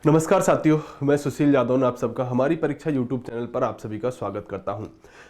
नमस्कार साथियों, मैं सुशील यादव आप सबका हमारी परीक्षा यूट्यूब चैनल पर आप सभी का स्वागत करता हूं।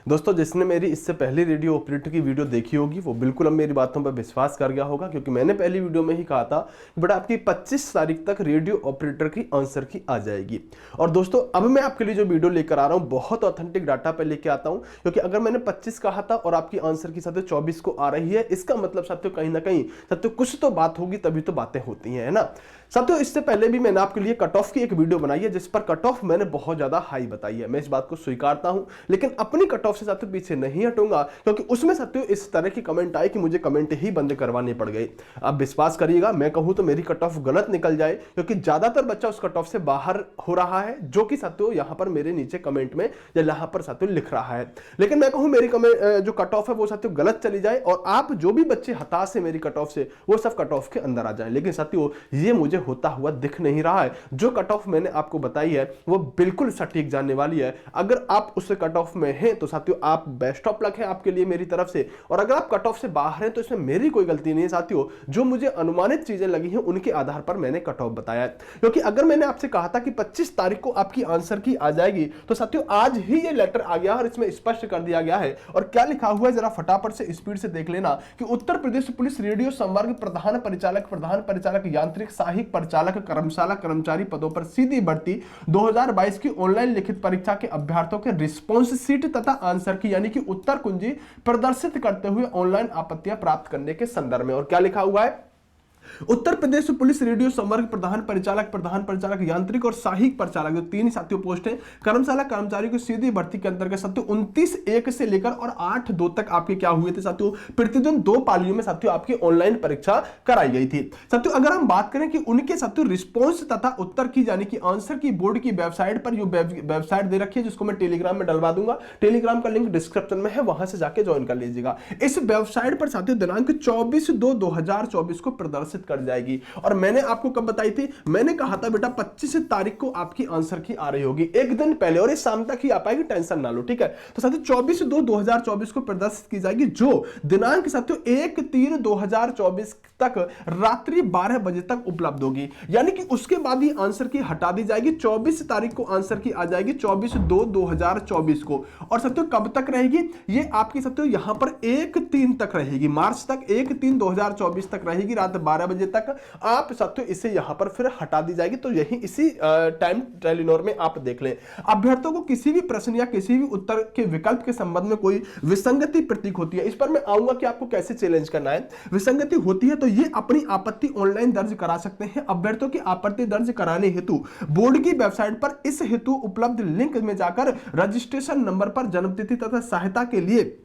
दोस्तों, जिसने मेरी इससे पहले रेडियो ऑपरेटर की वीडियो देखी होगी वो बिल्कुल अब मेरी बातों पर विश्वास कर गया होगा, क्योंकि मैंने पहली वीडियो में ही कहा था कि बेटा आपकी 25 तारीख तक रेडियो ऑपरेटर की आंसर की आ जाएगी। और दोस्तों, अब मैं आपके लिए जो वीडियो लेकर आ रहा हूँ बहुत ऑथेंटिक डाटा पर लेकर आता हूँ, क्योंकि अगर मैंने 25 कहा था और आपकी आंसर की साथियों 24 को आ रही है, इसका मतलब साथियों कहीं ना कहीं साथियों कुछ तो बात होगी, तभी तो बातें होती हैं, है ना साथियों। इससे पहले भी मैंने आपके लिए कट ऑफ की एक वीडियो बनाई है जिस पर कट ऑफ मैंने बहुत ज्यादा हाई बताई है। मैं इस बात को स्वीकारता हूं, लेकिन अपनी कट ऑफ से साथियों पीछे नहीं हटूंगा, क्योंकि उसमें साथियों इस तरह की कमेंट आई कि मुझे कमेंट ही बंद करवाने पड़ गए। आप विश्वास करिएगा, मैं कहूं तो मेरी कट ऑफ गलत निकल जाए, क्योंकि ज्यादातर बच्चा उस कट ऑफ से बाहर हो रहा है, जो कि साथियों यहां पर मेरे नीचे कमेंट में या यहां पर साथियों लिख रहा है। लेकिन मैं कहूं मेरी जो कट ऑफ है वो साथियों गलत चली जाए और आप जो भी बच्चे हताश है मेरी कट ऑफ से, वो सब कट ऑफ के अंदर आ जाए। लेकिन साथियों ये मुझे होता हुआ दिख नहीं रहा है। जो कट ऑफ मैंने आपको बताई है वो बिल्कुल सटीक जाने वाली है। अगर आप उस कट ऑफ में हैं तो साथियों आप बेस्ट ऑफ लक है आपके लिए मेरी तरफ से, और अगर आप कट ऑफ से बाहर हैं तो इसमें मेरी कोई गलती नहीं है साथियों। जो मुझे अनुमानित चीजें लगी हैं उनके आधार पर मैंने कट ऑफ बताया है। क्योंकि अगर मैंने आपसे कहा था कि 25 तारीख को आपकी आंसर की आ जाएगी, तो साथियों आज ही ये लेटर आ गया और इसमें स्पष्ट कर दिया गया है। और क्या लिखा हुआ है जरा फटाफट से स्पीड से देख लेना कि उत्तर प्रदेश पुलिस रेडियो संवर्ग प्रधान परिचालक यांत्रिक सहायक परिचालक कर्मशाला कर्मचारी पदों पर सीधी भर्ती 2022 की ऑनलाइन लिखित परीक्षा के अभ्यर्थियों के रिस्पॉन्स शीट तथा आंसर की यानी कि उत्तर कुंजी प्रदर्शित करते हुए ऑनलाइन आपत्तियां प्राप्त करने के संदर्भ में। और क्या लिखा हुआ है? उत्तर प्रदेश पुलिस रेडियो संवर्ग प्रधान परिचालक यांत्रिक और सहायक परिचालक, जो तीन साथियों पोस्ट है, कर्मशाला कर्मचारी की सीधी भर्ती के अंतर्गत साथियों 29/1 से लेकर और 8/2 तक आपके क्या हुए थे साथियों, प्रतिदिन 2 पालियों में साथियों आपकी ऑनलाइन परीक्षा कराई गई थी। साथियों अगर हम बात करें कि उनके साथियों रिस्पॉन्स तथा उत्तर की यानी कि आंसर की बोर्ड की वेबसाइट पर, जो वेबसाइट दे रखी है जिसको मैं टेलीग्राम में डलवा दूंगा, टेलीग्राम का लिंक डिस्क्रिप्शन में है, वहां से जाके ज्वाइन कर लीजिएगा। इस वेबसाइट पर साथियों दिनांक 24/2/2024 को प्रदर्शित कर जाएगी। और मैंने आपको कब बताई थी? मैंने कहा था बेटा 25 तारीख को आपकी आंसर की आ रही होगी, एक दिन पहले, और ये शाम तक ही आ पाएगी, टेंशन ना लो, ठीक है। तो साथियों 24/2/2024 को प्रदर्शित की जाएगी, जो दिनांक साथियों 1/3/2024 तक रात्रि 12 बजे तक उपलब्ध होगी। यानी कि उसके बाद ही आंसर की हटा दी जाएगी। 24 तारीख को आंसर की आ जाएगी, 24/2/2024 को। और साथियों कब तक रहेगी ये आपकी साथियों यहां पर 1/3 तक रहेगी, मार्च तक 1/3/2024 तक रहेगी, रात 12 बजे तक आप साथियों इसे यहां पर फिर हटा दी जाएगी। तो यही इसी टाइम टेलीनोर में आप देख लें। अभ्यर्थियों को किसी भी प्रश्न या किसी भी उत्तर के विकल्प के संबंध में कोई विसंगति प्रतीक होती है, इस पर मैं आऊंगा कि आपको कैसे चैलेंज करना है। विसंगति होती है तो ये अपनी आपत्ति ऑनलाइन दर्ज करा सकते हैं। अभ्यर्थियों की आपत्ति दर्ज कराने हेतु बोर्ड की वेबसाइट पर इस हेतु उपलब्ध लिंक में जाकर रजिस्ट्रेशन नंबर पर जन्मतिथि तथा सहायता के लिए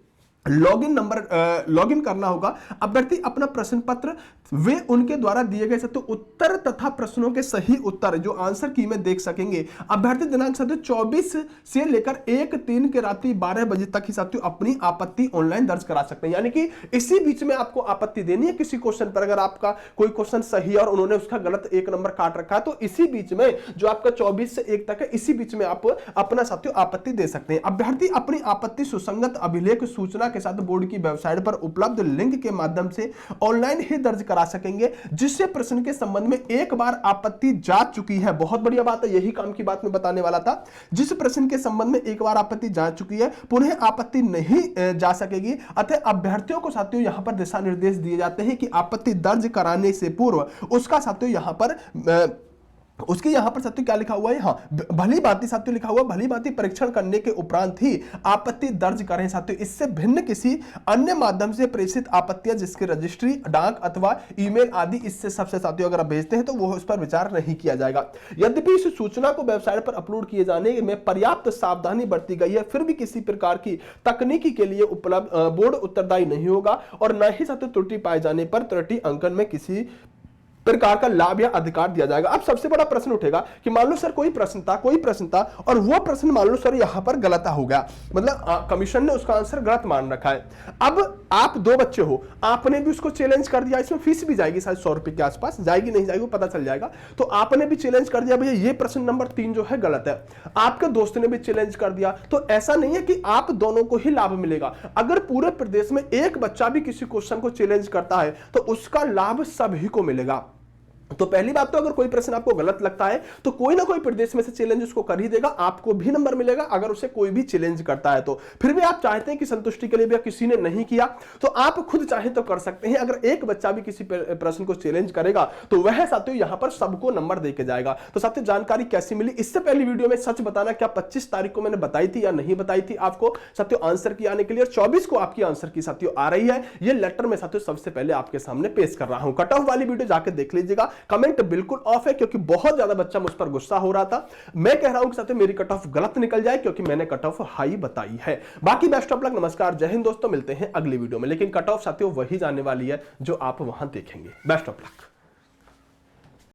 लॉगिन करना होगा। अभ्यर्थी अपना प्रश्न पत्र वे उनके द्वारा दिए गए साथियों उत्तर तथा प्रश्नों के सही उत्तर जो आंसर की में देख सकेंगे। अभ्यर्थी दिनांक साथियों 24 से लेकर 1/3 के रात्रि 12 बजे तक ही साथियों अपनी आपत्ति ऑनलाइन दर्ज करा सकते हैं। यानी कि इसी बीच में आपको आपत्ति देनी है किसी क्वेश्चन पर। अगर आपका कोई क्वेश्चन सही है और उन्होंने उसका गलत 1 नंबर काट रखा है, तो इसी बीच में जो आपका 24 से 1 तक है, इसी बीच में आप अपना साथियों आपत्ति दे सकते हैं। अभ्यर्थी अपनी आपत्ति सुसंगत अभिलेख सूचना के साथ बोर्ड की वेबसाइट पर उपलब्ध लिंक के माध्यम से ऑनलाइन ही दर्ज करा सकेंगे, जिससे प्रश्न के संबंध में एक बार आपत्ति जा चुकी है। बहुत बढ़िया बात है, यही काम की बात मैं बताने वाला था। जिस प्रश्न के संबंध में एक बार आपत्ति जा चुकी है, पुनः आपत्ति नहीं जा सकेगी। अतः अभ्यर्थियों को साथियों यहां पर दिशा निर्देश दिए जाते हैं कि आपत्ति दर्ज कराने से पूर्व उसका साथियों यहां पर उसके यहां पर साथियों क्या लिखा हुआ है, हाँ भली भांति साथियों लिखा हुआ, भली भांति परीक्षण करने के उपरांत ही आपत्ति दर्ज करें साथियों। इससे भिन्न किसी अन्य माध्यम से प्रेषित आपत्तियां जिसके रजिस्ट्री डाक अथवा ईमेल आदि इससे सबसे साथियों अगर आप भेजते हैं तो वो उस पर विचार नहीं किया जाएगा। यद्यपि इस सूचना को वेबसाइट पर अपलोड किए जाने में पर्याप्त सावधानी बरती गई है, फिर भी किसी प्रकार की तकनीकी के लिए उपलब्ध बोर्ड उत्तरदायी नहीं होगा और न ही साथियों त्रुटि पाए जाने पर त्रुटि अंकन में किसी प्रकार का लाभ या अधिकार दिया जाएगा। अब सबसे बड़ा प्रश्न उठेगा कि मान लो सर कोई प्रश्न था और वो प्रश्न मान लो सर यहां पर गलत हो गया, मतलब कमीशन ने उसका आंसर गलत मान रखा है। अब आप 2 बच्चे हो, आपने भी उसको चैलेंज कर दिया, इसमें फीस भी जाएगी शायद 100 रुपए के आसपास, जाएगी नहीं जाएगी वो पता चल जाएगा। तो आपने भी चैलेंज कर दिया भैया ये प्रश्न नंबर 3 जो है गलत है, आपके दोस्त ने भी चैलेंज कर दिया। तो ऐसा नहीं है कि आप दोनों को ही लाभ मिलेगा। अगर पूरे प्रदेश में एक बच्चा भी किसी क्वेश्चन को चैलेंज करता है तो उसका लाभ सभी को मिलेगा। तो पहली बात तो अगर कोई प्रश्न आपको गलत लगता है तो कोई ना कोई प्रदेश में से चैलेंज उसको कर ही देगा, आपको भी नंबर मिलेगा अगर उसे कोई भी चैलेंज करता है तो। फिर भी आप चाहते हैं कि संतुष्टि के लिए भी किसी ने नहीं किया तो आप खुद चाहें तो कर सकते हैं। अगर एक बच्चा भी किसी प्रश्न को चैलेंज करेगा तो वह साथियों यहां पर सबको नंबर देके जाएगा। तो साथियों जानकारी कैसी मिली? इससे पहली वीडियो में सच बताना क्या 25 तारीख को मैंने बताई थी या नहीं बताई थी आपको साथियों आंसर की आने के लिए, और 24 को आपकी आंसर की साथियों आ रही है। ये लेटर में साथियों सबसे पहले आपके सामने पेश कर रहा हूं। कट ऑफ वाली वीडियो जाकर देख लीजिएगा। कमेंट बिल्कुल ऑफ है क्योंकि बहुत ज्यादा बच्चा मुझ पर गुस्सा हो रहा था। मैं कह रहा हूं कि साथियों मेरी कट ऑफ गलत निकल जाए क्योंकि मैंने कट ऑफ हाई बताई है। बाकी बेस्ट ऑफ लक, नमस्कार, जय हिंद दोस्तों, मिलते हैं अगली वीडियो में। लेकिन कट ऑफ साथियों वही जाने वाली है जो आप वहां देखेंगे। Best of luck.